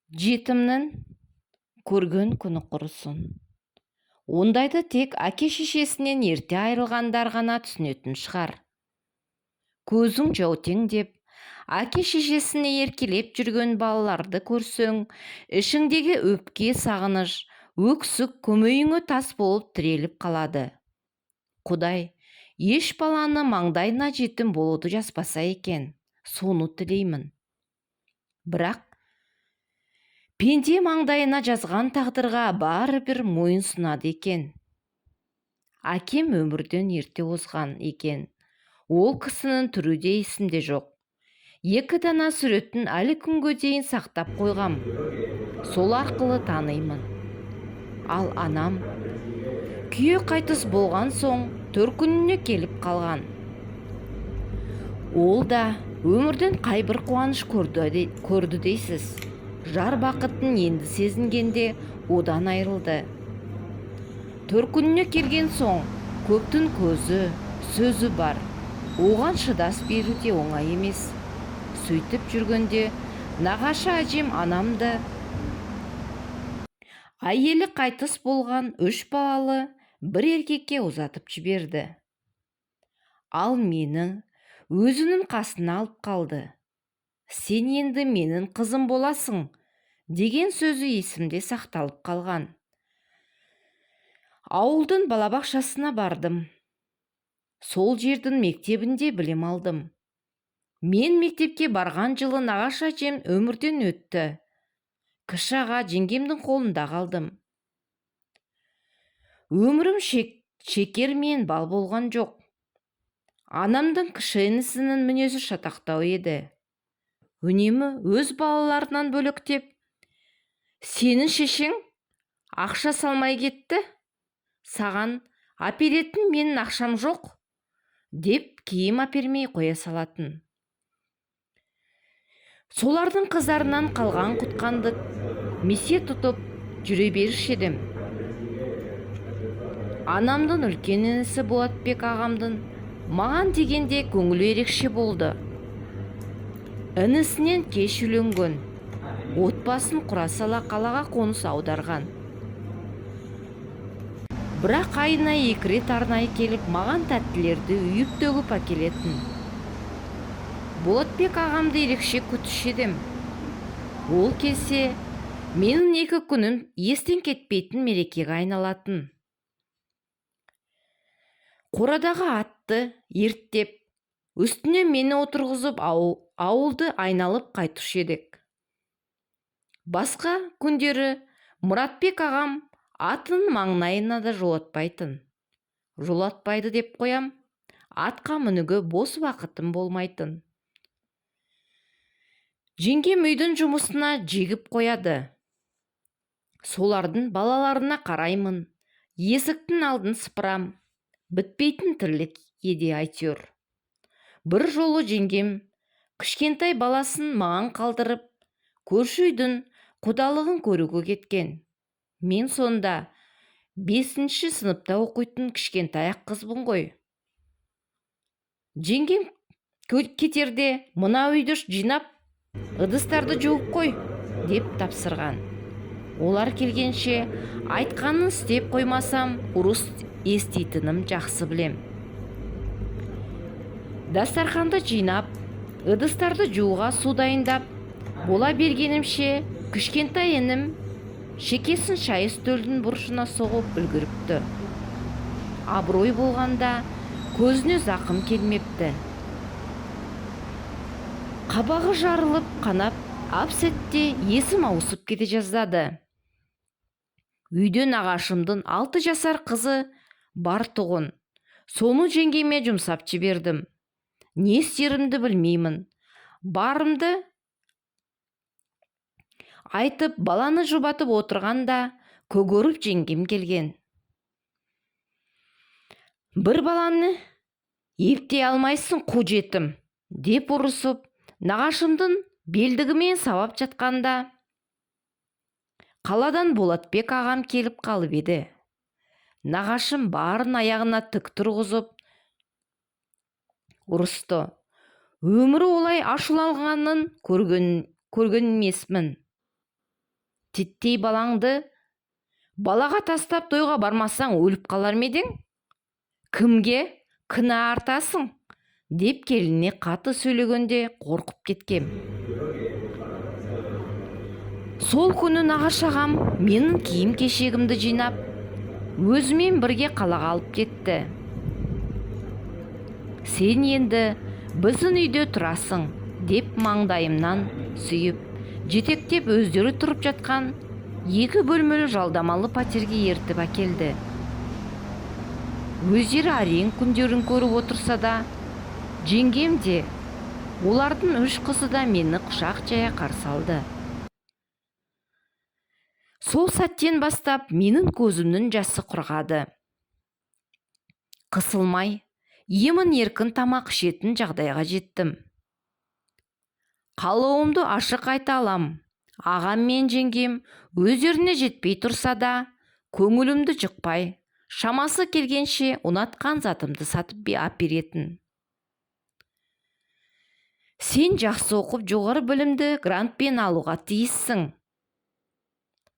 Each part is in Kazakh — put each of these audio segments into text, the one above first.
Жетімнің көрген күні құрысын. Ондайды тек әке-шешесінен ерте айырылғандар ғана түсінетін шығар. Көзің жәутең деп, әке-шешесіне еркелеп жүрген балаларды көрсең, ішіңдегі өпке, сағыныш, өксік көмейіңе тас болып тіреліп қалады. Құдай еш баланы маңдайына жетім болуды жазбаса екен, соны тілеймін. Бірақ пенде маңдайына жазған тағдырға бәрібір мойынсұнады екен. Әкем өмірден ерте озған екен. Ол кісінің түрі де есімде жоқ. 2 дана суретін әлі күнге дейін сақтап қойғам. Сол арқылы танимын. Ал анам күйе қайтыс болған соң 4 күніне келіп қалған. Ол да өмірден қайбір қуаныш көрді дейсіз. Жар бақытын енді сезінгенде одан айырылды. 4 күніне келген соң көптің көзі, сөзі бар. Оған шыдас беру де оңай емес. Сөйтіп жүргенде нағашы әжем анамды әйелі қайтыс болған 3 балалы бір еркекке ұзатып жіберді. Ал мені өзінің қасына алып қалды. Сен енді менің қызым боласың деген сөзі есімде сақталып қалған. Ауылдың балабақшасына бардым. Сол жердің мектебінде білім алдым. Мен мектепке барған жылы нағашы әжем өмірден өтті. Кіші аға жеңгемдің қолында қалдым. Өмірім шекер мен бал болған жоқ. Анамның кіші інісінің мінезі шатақтау еді. Үнемі өз балаларынан бөлектеп, сенің шешең ақша салмай кетті, саған әперетін менің ақшам жоқ, деп киім әпермей қоя салатын. Солардың қызарынан қалған құтқанды месе тұтып жүре беруші едім. Анамдың үлкен інісі Болатбек ағамдың маған дегенде көңілі ерекше болды. Інісінен кеш үйленген, отбасын құра сала қалаға қоныс аударған. Бірақ айына 2 рет арнайы келіп, маған тәттілерді үйіп төгіп әкелетін. Болатбек ағамды ерекше күтуші едім. Ол келсе, менің 2 күнім естен кетпейтін мерекеге айналатын. Қорадағы атты ерттеп, үстіне мені отырғызып ауылды айналып қайтушы едік. Басқа күндері Мұратбек ағам атын маңнайына да жолатпайды деп қоям. Атқа мінуге бос уақытым болмайтын. Жеңгем үйдің жұмысына жегіп қояды. Солардың балаларына қараймын. Есіктің алдын сыпырам. Бітпейтін тірлік еді әйтеуір. Бір жолы жеңгем кішкентай баласын маған қалдырып, көрші үйдің құдалығын көруге кеткен. Мен сонда 5-ші сыныпта оқитын кішкентай ақ қызбын ғой. Жеңгем кетерде мына үйді жинап, ыдыстарды жуып қой деп тапсырған. Олар келгенше айтқанын істеп қоймасам, ұрыс еститінім жақсы білем. Дастарханды жинап, ыдыстарды жууға су дайындап, бола бергенімше кішкентай інім шекесін шай үстелдің бұрышына соғып үлгіріпті. Абырой болғанда көзіне зақым келмепті. Қабағы жарылып қанап, апсетте есім ауысып кете жаздады. Үйден ағашымдың 6 жасар қызы бар тұғын. Соны жеңгеме жұмсап жібердім. Не істерімді білмеймін. Барымды айтып, баланы жұбатып отырғанда көгеріп жеңгем келген. Бір баланы ептей алмайсың қу жетім, деп ұрысып, нағашымдың белдігімен сабап жатқанда қаладан Болатбек ағам келіп қалып еді. Нағашым барын аяғына тік тұрғызып ұрысты. Өмірі олай ашуланғанын көрген емеспін. титтей балаңды балаға тастап тойға бармасаң өліп қалар ма едің? Кімге кінә артасың? Деп келініне қаты сөйлегенде қорқып кеткем. Сол күні нағашы ағам менің киім кешегімді жинап, өзімен бірге қалаға алып кетті. Сен енді біздің үйде тұрасың, деп маңдайымнан сүйіп, жетектеп өздері тұрып жатқан 2 бөлмелі жалдамалы пәтерге ертіп әкелді. Өздері әрең күндерін көріп отырса да, жеңгем де, олардың 3 қызы да мені құшақ жая қарсы алды. Сол сәттен бастап менің көзімнің жасы құрғады. Қысылмай, емін еркін тамақ ішетін жағдайға жеттім. Қалауымды ашық айта алам. Ағам мен жеңгем өздеріне жетпей тұрса да, көңілімді жықпай, шамасы келгенше ұнатқан затымды сатып беретін. Сен жақсы оқып жоғары білімді грантпен алуға тиіссің.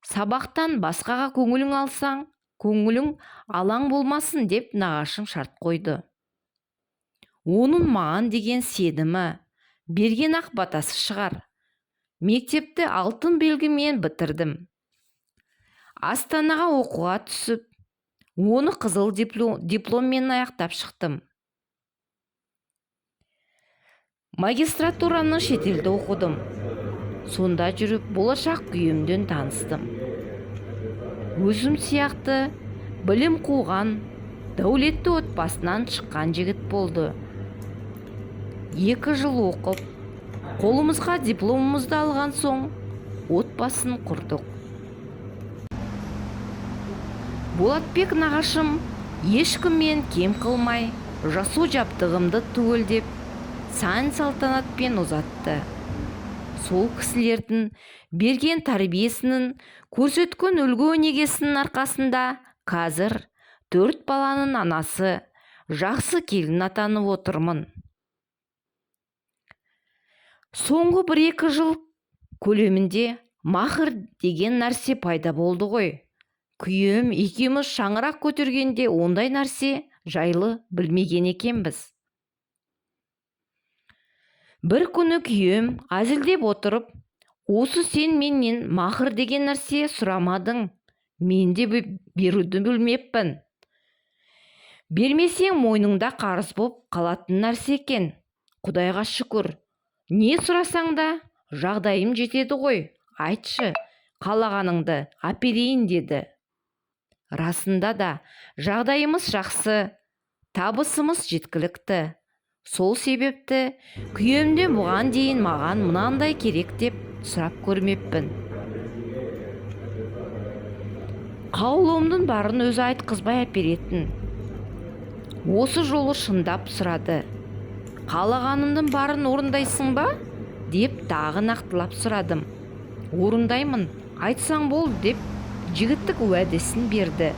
Сабақтан басқаға көңілің алсаң, көңілің алаң болмасын деп нағашым шарт қойды. Оның маған деген сенімі, берген ақ батасы шығар. Мектепті алтын белгімен бітірдім. Астанаға оқуға түсіп, оны қызыл дипломмен аяқтап шықтым. Магистратураны шетелде оқыдым. Сонда жүріп, болашақ күйеуімден таныстым. Өзім сияқты білім қуған, дәулетті отбасынан шыққан жігіт болды. 2 жыл оқып, қолымызға дипломымызды алған соң, отбасын құрдық. Болатбек нағашым ешкіммен кем қылмай, жасу жабдығымды түгелдеп, сан салтанатпен ұзатты. Сол кісілердің берген тәрбиесінің, көрсеткен үлгі өнегесінің арқасында қазір 4 баланың анасы, жақсы келін атанып отырмын. Соңғы 1-2 жыл көлемінде махыр деген нәрсе пайда болды ғой. Күйеуім екеуміз шаңырақ көтергенде ондай нәрсе жайлы білмеген екенбіз. Бір күні күйеуім әзілдеп отырып, осы сен менен махыр деген нәрсе сұрамадың, мен де беруді білмеппін. Бермесең мойныңда қарыз боп қалатын нәрсе екен. Құдайға шүкір, не сұрасаң да жағдайым жетеді ғой, айтшы, қалағаныңды әперейін деді. Расында да жағдайымыз жақсы, табысымыз жеткілікті. Сол себепті күйеуімде бұған дейін маған мынандай керек деп сұрап көрмеппін. Қаулымның барын өзі айтқызбай әперетін. Осы жолы шындап сұрады. Қалағанымның барын орындайсың ба? Деп тағы нақтылап сұрадым. Орындаймын, айтсаң бол деп жігіттік уәдесін берді.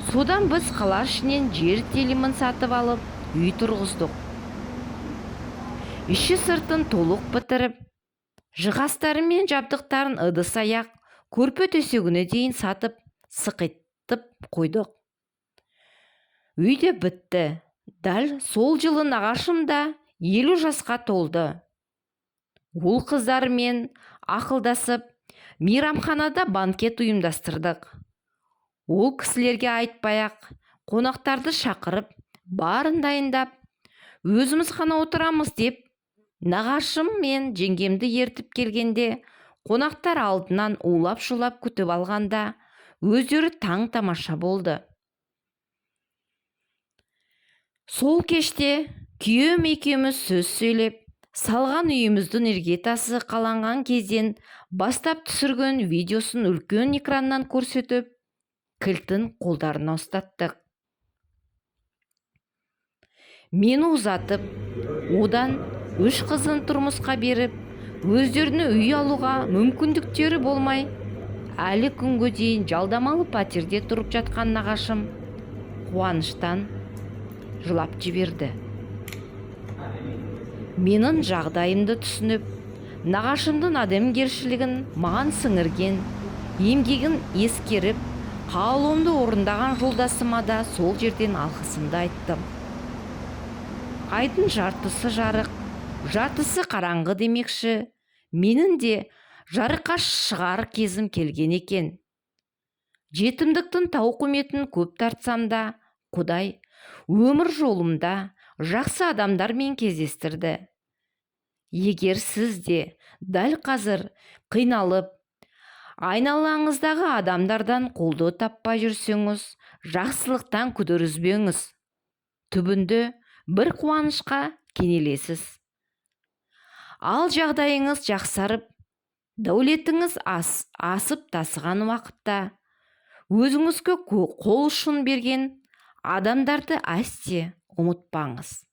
Содан біз қала ішінен жер телімін сатып алып, үй тұрғыздық. Іші сыртын толық бітіріп, жиһаздары мен жабдықтарын ыдыс-аяқ, көрпе төсегіне дейін сатып, сықайтып қойдық. Үй де бітті. Дәл сол жылы нағашым да 50 жасқа толды. Ол қыздармен ақылдасып, мейрамханада банкет ұйымдастырдық. Ол кісілерге айтпай-ақ, қонақтарды шақырып, барын дайындап, өзіміз қана отырамыз деп, нағашым мен жеңгемді ертіп келгенде, қонақтар алдынан улап-шулап күтіп алғанда, өздері таң тамаша болды. Сол кеште күйеуім екеуміз сөз сөйлеп, салған үйіміздің іргетасы қаланған кезден бастап түсірген видеосын үлкен экраннан көрсетіп, кілтін қолдарына ұстаттық. Мені ұзатып, одан 3 қызын тұрмысқа беріп, өздеріне үй алуға мүмкіндіктері болмай, әлі күнге дейін жалдамалы пәтерде тұрып жатқан нағашым қуаныштан жылап жіберді. Менің жағдайымды түсініп, нағашымдың адамгершілігін маған сіңірген, еңбегін ескеріп, қалуымды орындаған жолдасыма да сол жерден алғысымды айттым. Айдың жартысы жарық, жартысы қараңғы демекші, менің де жарыққа шығар кезім келген екен. Жетімдіктің тауқыметін көп тартсам да, Құдай өмір жолымда жақсы адамдармен кездестірді. Егер сіз де дәл қазір қиналып, айналаңыздағы адамдардан қолдау таппай жүрсеңіз, жақсылықтан күдер үзбеңіз. Түбінде бір қуанышқа кенелесіз. Ал жағдайыңыз жақсарып, дәулетіңіз асып тасыған уақытта, өзіңізге қол ұшын берген адамдарды әсте ұмытпаңыз.